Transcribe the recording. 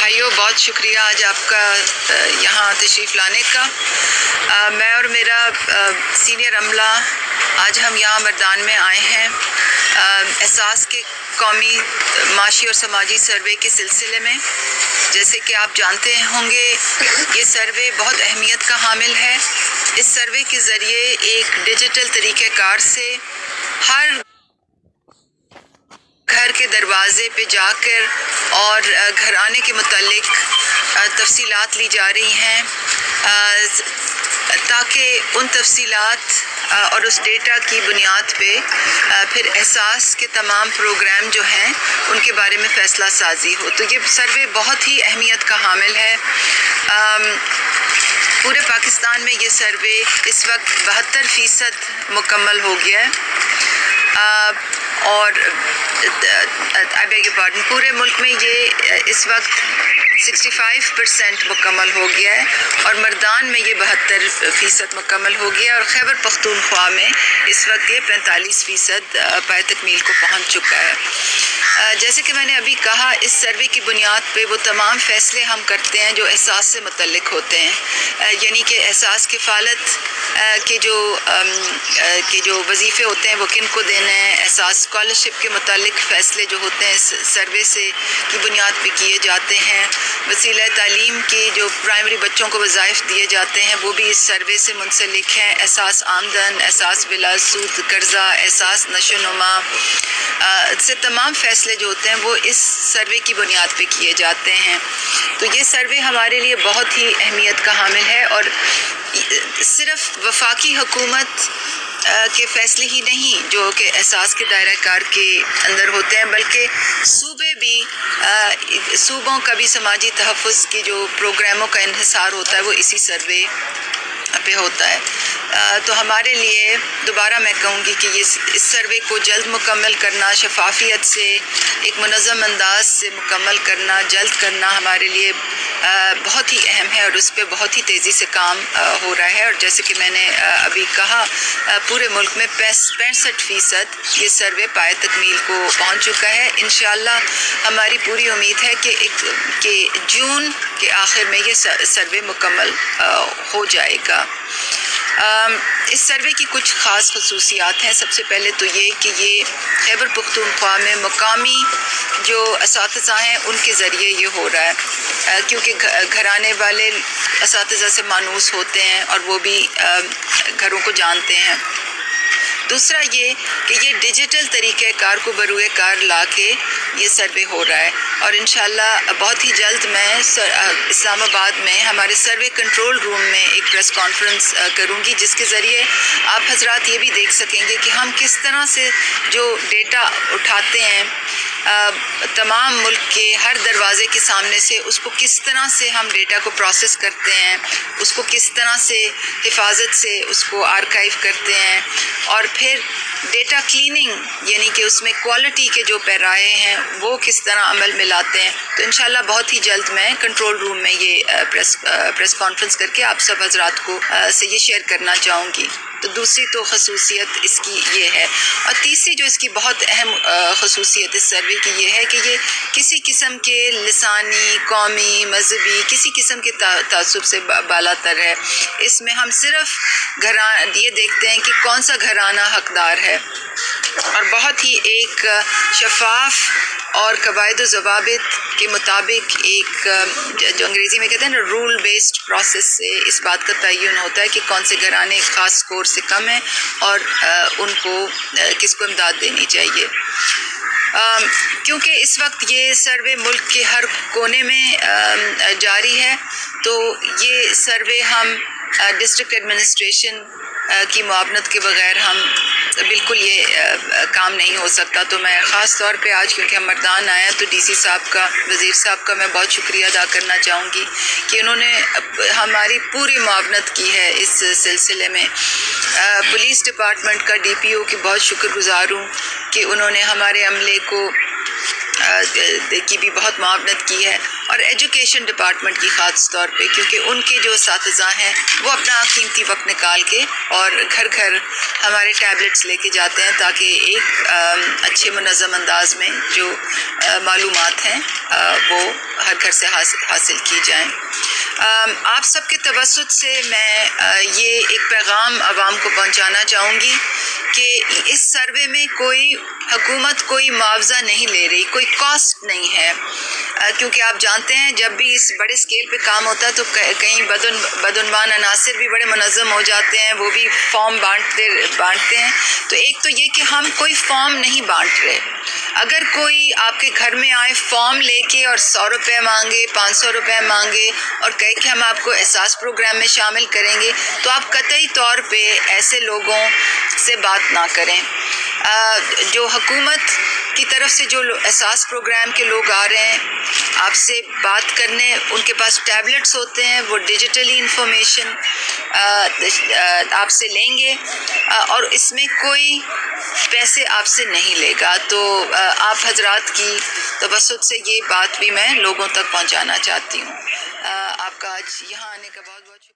भाइयों, बहुत शुक्रिया आज आपका यहाँ तशरीफ़ लाने का। मैं और मेरा सीनियर अमला आज हम यहाँ मर्दान में आए हैं एहसास के कौमी माशी और समाजी सर्वे के सिलसिले में। जैसे कि आप जानते होंगे, ये सर्वे बहुत अहमियत का हामिल है। इस सर्वे के ज़रिए एक डिजिटल तरीक़ेकार से हर घर के दरवाज़े पे जाकर और घराने के मुतालिक तफसीलात ली जा रही हैं, ताकि उन तफसीलात और उस डेटा की बुनियाद पे फिर एहसास के तमाम प्रोग्राम जो हैं उनके बारे में फ़ैसला साजी हो। तो ये सर्वे बहुत ही अहमियत का हामिल है। पूरे पाकिस्तान में ये सर्वे इस वक्त 72% मुकम्मल हो गया है और आई बेग योर पार्डन, पूरे मुल्क में ये इस वक्त 65% मुकम्मल हो गया है और मर्दान में ये 72% मुकम्मल हो गया है और खैबर पख्तूनख्वा में इस वक्त ये 45% पाए तकमील को पहुँच चुका है। जैसे कि मैंने अभी कहा, इस सर्वे की बुनियाद पे वो तमाम फ़ैसले हम करते हैं जो एहसास से मुतल्लिक होते हैं, यानी कि एहसास किफ़ालत के जो वजीफ़े होते हैं वो किन को देने हैं। एहसास स्कॉलरशिप के मुतालिक फ़ैसले जो होते हैं इस सर्वे से की बुनियाद पे किए जाते हैं। वसीला तालीम के जो प्राइमरी बच्चों को वज़ाइफ दिए जाते हैं वो भी इस सर्वे से मुंसलिक हैं। एहसास आमदन, एहसास बिला सूद कर्ज़ा, एहसास नशोनुमा से तमाम फ़ैसले जो होते हैं वो इस सर्वे की बुनियाद पे किए जाते हैं। तो ये सर्वे हमारे लिए बहुत ही अहमियत का हामिल है और सिर्फ़ वफाकी हुकूमत के फ़ैसले ही नहीं जो कि एहसास के दायरा कार के अंदर होते हैं, बल्कि सूबे भी सूबों का भी समाजी तहफ़्फ़ुज़ के जो प्रोग्रामों का इन्हिसार होता है वो इसी सर्वे पे होता है। तो हमारे लिए दोबारा मैं कहूँगी कि इस सर्वे को जल्द मुकम्मल करना, शफाफियत से एक मुनज़्ज़म अंदाज से मुकम्मल करना, जल्द करना हमारे लिए बहुत ही अहम है और उस पर बहुत ही तेज़ी से काम हो रहा है। और जैसे कि मैंने अभी कहा, पूरे मुल्क में 65% ये सर्वे पाए तकमील को पहुँच चुका है। इंशाअल्लाह हमारी पूरी उम्मीद है कि जून के आखिर में ये सर्वे मुकम्मल हो जाएगा। इस सर्वे की कुछ ख़ास खसूसियात हैं। सबसे पहले तो ये कि ये खैबर पख्तूनख्वा में मुकामी जो असातिज़ा हैं उनके ज़रिए ये हो रहा है, क्योंकि घराने वाले असातिज़ा से मानूस होते हैं और वो भी घरों को जानते हैं। दूसरा ये कि ये डिजिटल तरीक़ेकार को बरूए कार ला के ये सर्वे हो रहा है और इंशाअल्लाह बहुत ही जल्द मैं इस्लामाबाद में हमारे सर्वे कंट्रोल रूम में एक प्रेस कॉन्फ्रेंस करूँगी, जिसके ज़रिए आप हजरात ये भी देख सकेंगे कि हम किस तरह से जो डेटा उठाते हैं तमाम मुल्क के हर दरवाज़े के सामने से, उसको किस तरह से हम डेटा को प्रोसेस करते हैं, उसको किस तरह से हिफाजत से उसको आर्काइव करते हैं और फिर डेटा क्लीनिंग यानी कि उसमें क्वालिटी के जो पैराए हैं वो किस तरह अमल में लाते हैं। तो इंशाल्लाह बहुत ही जल्द मैं कंट्रोल रूम में ये प्रेस कॉन्फ्रेंस करके आप सब हजरात को से ये शेयर करना चाहूँगी। तो दूसरी तो खसूसियत इसकी ये है और तीसरी जो इसकी बहुत अहम खसूसियत इस सर्वे की ये है कि ये किसी किस्म के लिसानी, कौमी, मजहबी किसी किस्म के तासुब से बालातर है। इसमें हम सिर्फ ये देखते हैं कि कौन सा घराना हकदार है और बहुत ही एक शफाफ और कवायद व ज़वाबित के मुताबिक एक जो अंग्रेज़ी में कहते हैं ना रूल बेस्ड प्रोसेस से इस बात का तयन होता है कि कौन से घराने ख़ास स्कोर से कम हैं और उनको किसको इमदाद देनी चाहिए। क्योंकि इस वक्त ये सर्वे मुल्क के हर कोने में जारी है, तो ये सर्वे हम डिस्ट्रिक्ट एडमिनिस्ट्रेशन की मुआवनत के बग़ैर हम बिल्कुल ये काम नहीं हो सकता। तो मैं ख़ास तौर पे आज क्योंकि हम मर्दान आए हैं तो डीसी साहब का, वज़ीर साहब का मैं बहुत शुक्रिया अदा करना चाहूँगी कि उन्होंने हमारी पूरी मुआवनत की है इस सिलसिले में। पुलिस डिपार्टमेंट का DPO की बहुत शुक्रगुज़ार हूँ कि उन्होंने हमारे अमले को की भी बहुत मुआवनत की है اور ایجوکیشن ڈپارٹمنٹ کی خاص طور پہ، کیونکہ ان کے جو اساتذہ ہیں وہ اپنا قیمتی وقت نکال کے اور گھر گھر ہمارے ٹیبلٹس لے کے جاتے ہیں تاکہ ایک اچھے منظم انداز میں جو معلومات ہیں وہ ہر گھر سے حاصل کی جائیں۔ آپ سب کے توسط سے میں یہ ایک پیغام عوام کو پہنچانا چاہوں گی کہ اس سروے میں حکومت کوئی معاوضہ نہیں لے رہی، کوئی کاسٹ نہیں ہے، کیونکہ آپ جانتے ہیں جب بھی اس بڑے اسکیل پہ کام ہوتا ہے تو کئی بدعنوان عناصر بھی بڑے منظم ہو جاتے ہیں، وہ بھی فارم بانٹتے ہیں۔ تو ایک تو یہ کہ ہم کوئی فارم نہیں بانٹ رہے۔ اگر کوئی آپ کے گھر میں آئے فارم لے کے اور 100 روپے مانگے، 500 روپے مانگے اور کہے کہ ہم آپ کو احساس پروگرام میں شامل کریں گے، تو آپ قطعی طور پہ ایسے لوگوں سے بات نہ کریں۔ جو حکومت کی طرف سے جو احساس پروگرام کے لوگ آ رہے ہیں آپ سے بات کرنے، ان کے پاس ٹیبلٹس ہوتے ہیں، وہ ڈیجیٹلی انفارمیشن آپ سے لیں گے اور اس میں کوئی پیسے آپ سے نہیں لے گا۔ تو آپ حضرات کی توسط سے یہ بات بھی میں لوگوں تک پہنچانا چاہتی ہوں۔ آپ کا آج یہاں آنے کا بہت بہت شکریہ۔